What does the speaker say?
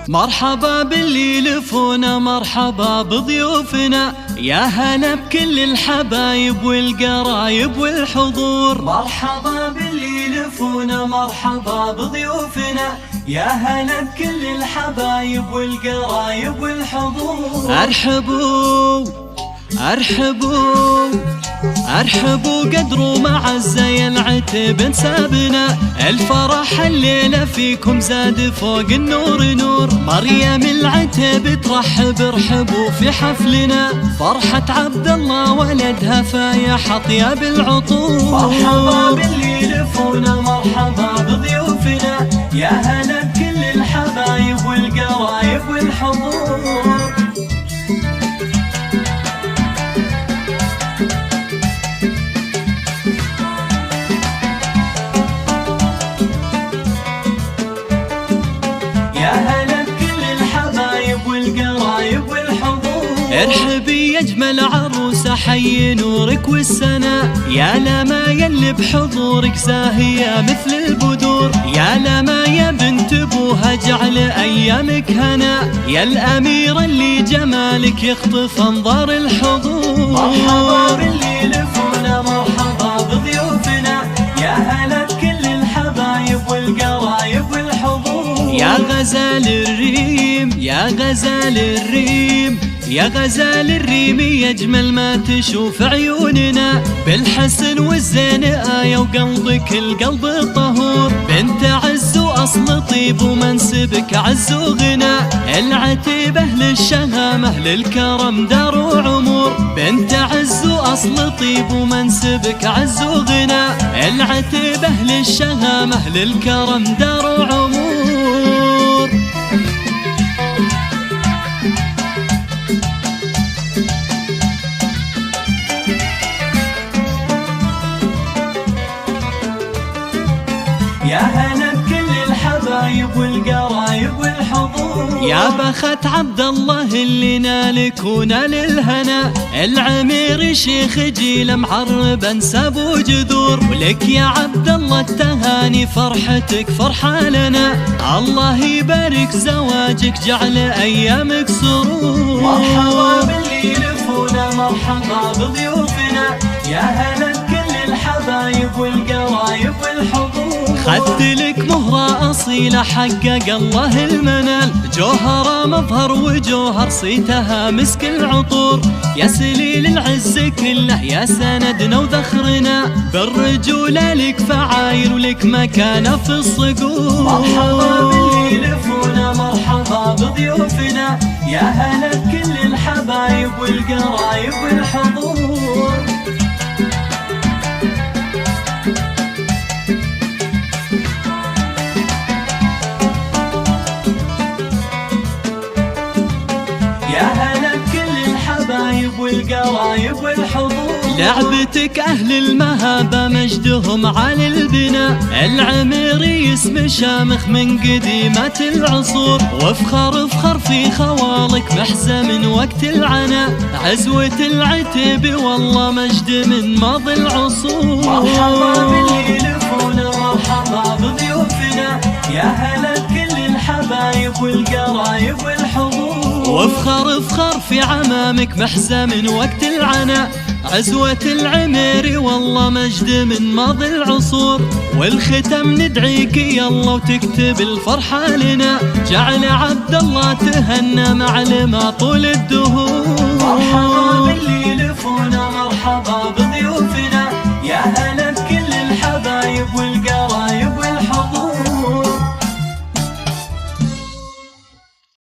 مرحبا باللي يلفونا، مرحبا بضيوفنا، يا هلا بكل الحبايب والقرايب والحضور. مرحبا باللي يلفونا، مرحبا بضيوفنا، يا هلا بكل الحبايب والقرايب والحضور. ارحبوا ارحبوا ارحبوا قدروا معزة يا العتب انسابنا، الفرح الليلة فيكم زاد فوق النور نور. مريم العتب ترحب، ارحبوا في حفلنا، فرحة عبد الله ولدها فايح اطيب العطور. مرحبا باللي يلفونا، مرحبا بضيوفنا، يا هلا بكل الحبايب والقرايب والحضور. ارحبي يا اجمل عروسه، حي نورك والسناء، يا لما يلي بحضورك زاهيه مثل البدور. يا لما يا بنت ابوها جعل ايامك هنا، يا الاميره اللي جمالك يخطف انظار الحضور. مرحبا باللي يلفونا، مرحبا بضيوفنا، يا هلا بكل الحبايب والقرايب والحضور. يا غزال الريم يا غزال الريم يا غزال الريم، يا اجمل ما تشوف عيوننا، بالحسن والزين آية وقلبك القلب الطهور. بنت عز واصل طيب ومنسبك عز وغنى، العتيب اهل الشهامة اهل الكرم دار وعمور. بنت عز واصل طيب ومنسبك عز وغنى، العتيب اهل الشهامة اهل الكرم دار وعمور. يا هلا بكل الحبايب والقرايب والحضور. يا بخت عبد الله اللي نالك ونال الهنا، العمير شيخ جيل معرب انساب وجذور. ولك يا عبد الله التهاني فرحتك فرحة لنا، الله يبارك زواجك جعل ايامك سرور. مرحبا باللي يلفونا، مرحبا بضيوفنا، يا هلا بكل الحبايب والقرايب والحضور. خدت لك مهرة أصيلة حقق الله المنال، جوهرة مظهر وجوهر صيتها مسك العطور. يا سليل العز كله يا سندنا وذخرنا، بالرجولة لك فعايل ولك مكانة في الصقور. مرحبا باللي يلفونا، مرحبا بضيوفنا، يا هلا بكل الحبايب والقرايب والحضور. والقرايب والحضور. لعبتك أهل المهابة مجدهم على البناء، العميري اسم شامخ من قديمة العصور. وافخر افخر في خوالك محزة من وقت العنا، عزوة العتب والله مجد من ماضي العصور. مرحبا باللي يلفونا، مرحبا بضيوفنا، يا هلا بكل الحبايب والقرايب والحضور. وافخر افخر في عمامك محزة من وقت العنا، عزوة العميري والله مجد من ماضي العصور. والختم ندعيك يلا وتكتب الفرحة لنا، جعل عبد الله تهنى معلمة طول الدهور. مرحبا باللي يلفونا، مرحبا